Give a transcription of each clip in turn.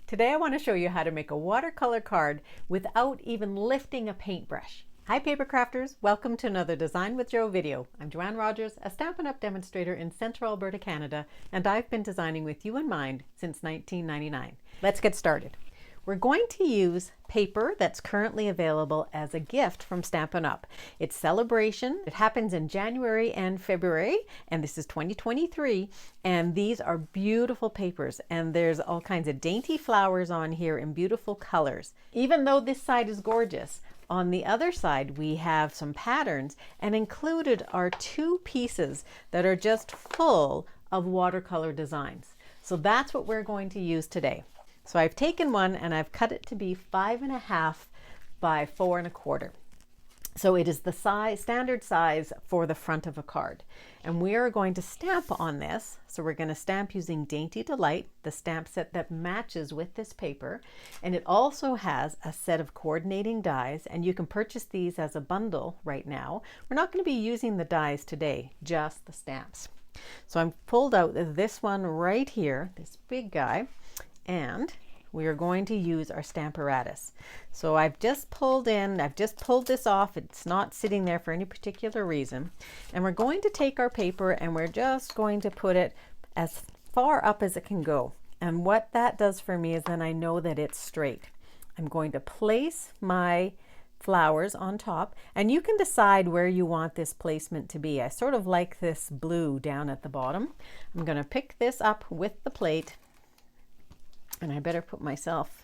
Today I want to show you how to make a watercolor card without even lifting a paintbrush. Hi paper crafters, welcome to another Design with Jo video. I'm Joanne Rogers, a Stampin' Up! Demonstrator in Central Alberta, Canada, and I've been designing with you in mind since 1999. Let's get started. We're going to use paper that's currently available as a gift from Stampin' Up! It's Celebration. It happens in January and February, and this is 2023, and these are beautiful papers, and there's all kinds of dainty flowers on here in beautiful colors. Even though this side is gorgeous, on the other side we have some patterns, and included are two pieces that are just full of watercolor designs. So that's what we're going to use today. So I've taken one and I've cut it to be 5.5 by 4.25. So it is the standard size for the front of a card. And we are going to stamp on this. So we're going to stamp using Dainty Delight, the stamp set that matches with this paper. And it also has a set of coordinating dies, and you can purchase these as a bundle right now. We're not going to be using the dies today, just the stamps. So I've pulled out this one right here, this big guy. And we are going to use our Stamparatus. So I've just pulled this off. It's not sitting there for any particular reason. And we're going to take our paper and we're just going to put it as far up as it can go. And what that does for me is then I know that it's straight. I'm going to place my flowers on top, and you can decide where you want this placement to be. I sort of like this blue down at the bottom. I'm going to pick this up with the plate. And I better put myself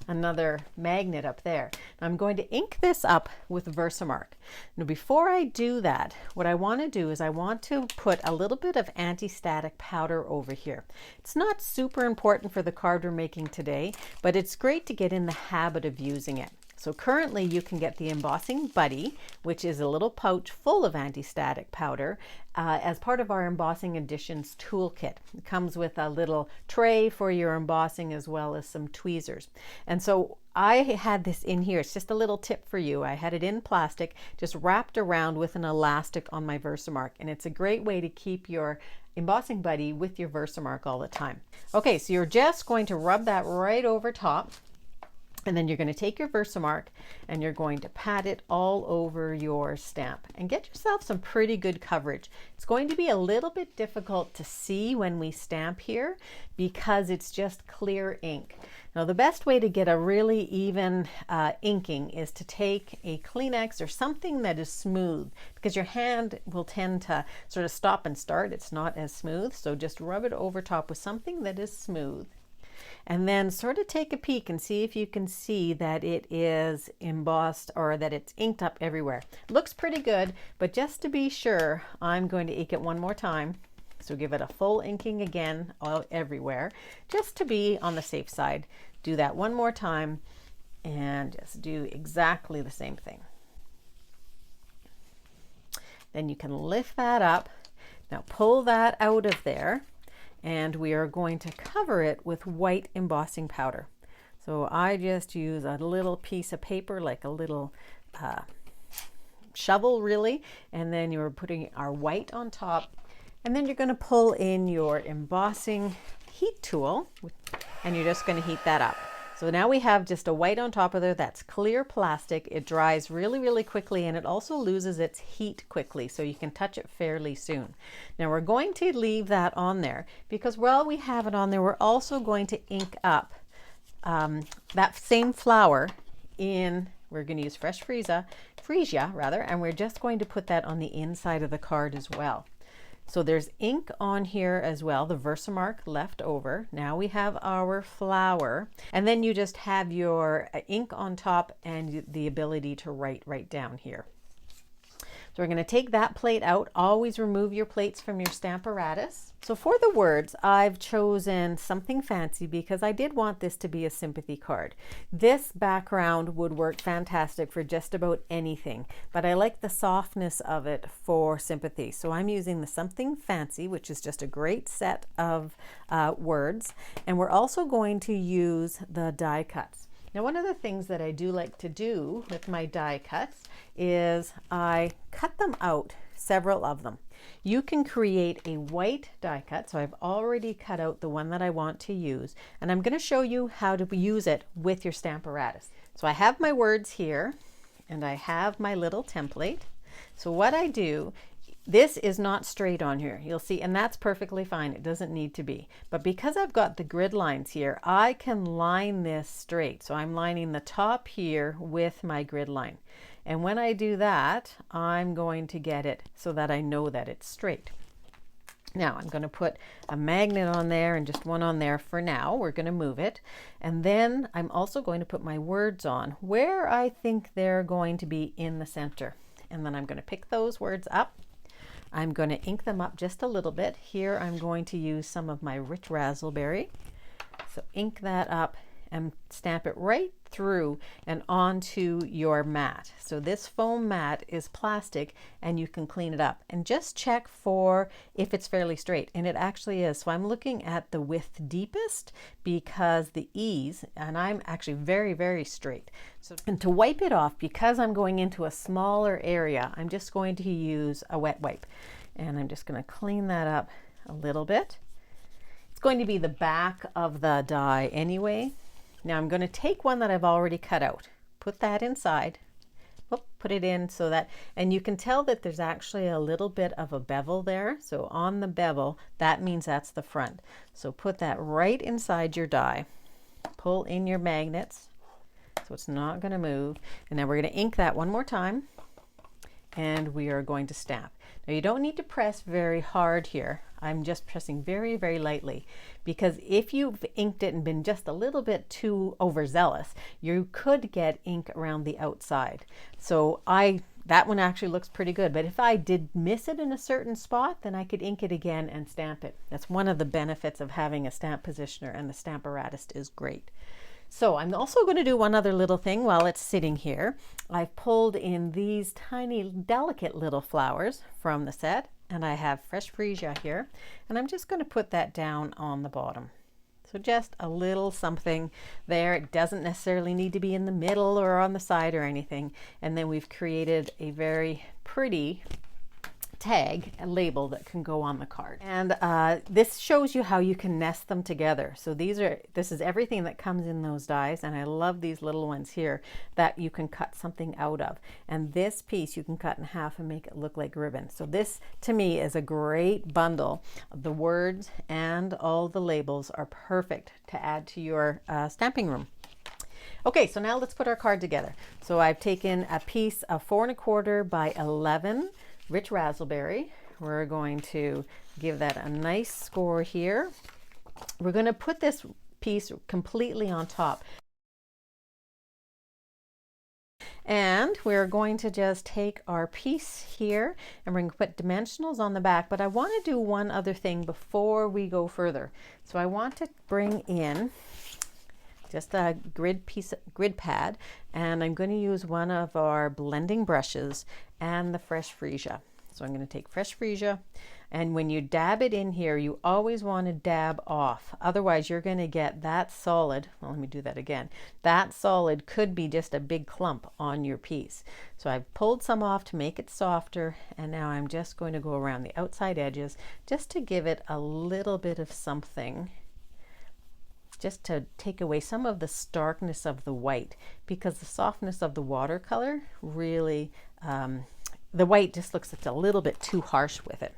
another magnet up there. Now I'm going to ink this up with Versamark. Now before I do that, what I want to do is I want to put a little bit of anti-static powder over here. It's not super important for the card we're making today, but it's great to get in the habit of using it. So currently you can get the Embossing Buddy, which is a little pouch full of anti-static powder, as part of our Embossing Editions toolkit. It comes with a little tray for your embossing as well as some tweezers. And so I had this in here. It's just a little tip for you. I had it in plastic, just wrapped around with an elastic on my Versamark. And it's a great way to keep your Embossing Buddy with your Versamark all the time. Okay, so you're just going to rub that right over top. And then you're going to take your Versamark and you're going to pat it all over your stamp and get yourself some pretty good coverage. It's going to be a little bit difficult to see when we stamp here because it's just clear ink. Now the best way to get a really even inking is to take a Kleenex or something that is smooth, because your hand will tend to sort of stop and start. It's not as smooth, so just rub it over top with something that is smooth. And then sort of take a peek and see if you can see that it is embossed or that it's inked up everywhere. Looks pretty good, but just to be sure, I'm going to ink it one more time. So give it a full inking again everywhere, just to be on the safe side. Do that one more time and just do exactly the same thing. Then you can lift that up. Now pull that out of there. And we are going to cover it with white embossing powder. So I just use a little piece of paper, like a little shovel really, and then you're putting our white on top, and then you're going to pull in your embossing heat tool, and you're just going to heat that up. So now we have just a white on top of there. That's clear plastic. It dries really, really quickly, and it also loses its heat quickly, so you can touch it fairly soon. Now we're going to leave that on there because while we have it on there, we're also going to ink up that same flower in, we're going to use fresh freesia, and we're just going to put that on the inside of the card as well. So there's ink on here as well, the Versamark left over. Now we have our flower, and then you just have your ink on top and the ability to write right down here. So we're going to take that plate out. Always remove your plates from your Stamparatus. So for the words, I've chosen something fancy because I did want this to be a sympathy card. This background would work fantastic for just about anything, but I like the softness of it for sympathy. So I'm using the Something Fancy, which is just a great set of words. And we're also going to use the die cuts. Now, one of the things that I do like to do with my die cuts is I cut them out several of them. You can create a white die cut. So I've already cut out the one that I want to use, and I'm going to show you how to use it with your Stamparatus. So I have my words here, and I have my little template. So what I do, this is not straight on here, you'll see, and that's perfectly fine. It doesn't need to be. But because I've got the grid lines here, I can line this straight. So I'm lining the top here with my grid line. And when I do that, I'm going to get it so that I know that it's straight. Now I'm going to put a magnet on there and just one on there for now. We're going to move it. And then I'm also going to put my words on where I think they're going to be in the center. And then I'm going to pick those words up. I'm going to ink them up just a little bit. Here I'm going to use some of my rich raspberry. So ink that up and stamp it right through and onto your mat. So this foam mat is plastic and you can clean it up and just check for if it's fairly straight, and it actually is. So I'm looking at the width deepest because the ease, and I'm actually very, very straight. So, and to wipe it off, because I'm going into a smaller area, I'm just going to use a wet wipe, and I'm just going to clean that up a little bit. It's going to be the back of the die anyway. Now I'm going to take one that I've already cut out, put that inside, put it in so that, and you can tell that there's actually a little bit of a bevel there. So on the bevel, that means that's the front. So put that right inside your die, pull in your magnets so it's not going to move. And now we're going to ink that one more time, and we are going to stamp. Now you don't need to press very hard here. I'm just pressing very, very lightly, because if you've inked it and been just a little bit too overzealous, you could get ink around the outside. So that one actually looks pretty good, but if I did miss it in a certain spot, then I could ink it again and stamp it. That's one of the benefits of having a stamp positioner, and the Stamparatus is great. So I'm also going to do one other little thing while it's sitting here. I've pulled in these tiny, delicate little flowers from the set, and I have fresh freesia here, and I'm just going to put that down on the bottom. So just a little something there. It doesn't necessarily need to be in the middle or on the side or anything. And then we've created a very pretty tag, a label that can go on the card. And this shows you how you can nest them together. So this is everything that comes in those dies, and I love these little ones here that you can cut something out of. And this piece you can cut in half and make it look like ribbon. So this to me is a great bundle. The words and all the labels are perfect to add to your stamping room. Okay, so now let's put our card together. So I've taken a piece of 4 1/4 by 11 rich raspberry. We're going to give that a nice score here. We're going to put this piece completely on top. And we're going to just take our piece here and we're going to put dimensionals on the back, but I want to do one other thing before we go further. So I want to bring in just a grid pad, and I'm going to use one of our blending brushes and the fresh freesia. So I'm going to take fresh freesia, and when you dab it in here, you always want to dab off. Otherwise you're going to get that solid, well, let me do that again. That solid could be just a big clump on your piece. So I've pulled some off to make it softer, and now I'm just going to go around the outside edges just to give it a little bit of something, just to take away some of the starkness of the white, because the softness of the watercolor really, the white just looks like a little bit too harsh with it.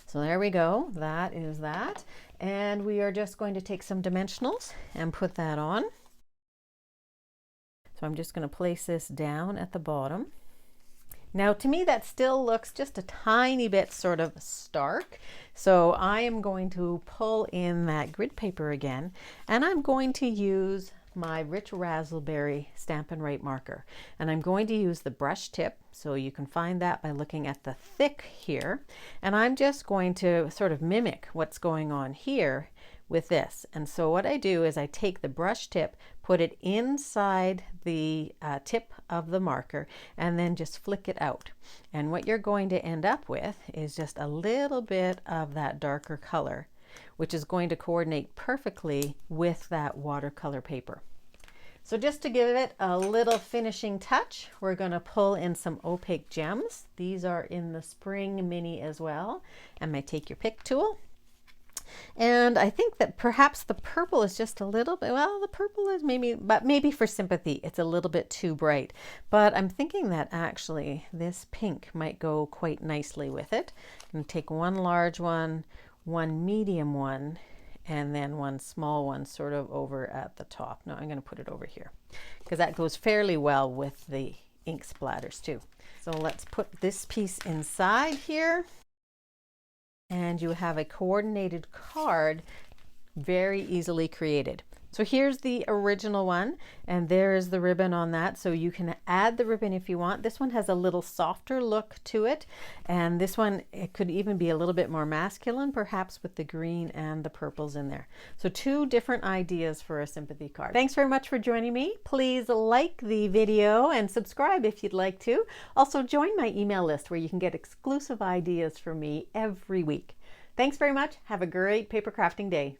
So there we go, that is that. And we are just going to take some dimensionals and put that on. So I'm just going to place this down at the bottom. Now to me that still looks just a tiny bit sort of stark. So I am going to pull in that grid paper again, and I'm going to use my rich raspberry Stampin' Right marker. And I'm going to use the brush tip, so you can find that by looking at the thick here. And I'm just going to sort of mimic what's going on here with this. And so what I do is I take the brush tip, put it inside the tip of the marker, and then just flick it out. And what you're going to end up with is just a little bit of that darker color, which is going to coordinate perfectly with that watercolor paper. So just to give it a little finishing touch, we're going to pull in some opaque gems. These are in the Spring Mini as well. And my Take Your Pick tool. And I think that perhaps the purple is just a little bit, well, the purple is maybe for sympathy, it's a little bit too bright. But I'm thinking that actually this pink might go quite nicely with it. I'm going to take one large one, one medium one, and then one small one sort of over at the top. No, I'm going to put it over here because that goes fairly well with the ink splatters too. So let's put this piece inside here. And you have a coordinated card very easily created. So here's the original one, and there's the ribbon on that. So you can add the ribbon if you want. This one has a little softer look to it, and this one, it could even be a little bit more masculine, perhaps with the green and the purples in there. So two different ideas for a sympathy card. Thanks very much for joining me. Please like the video and subscribe if you'd like to. Also join my email list where you can get exclusive ideas from me every week. Thanks very much. Have a great paper crafting day.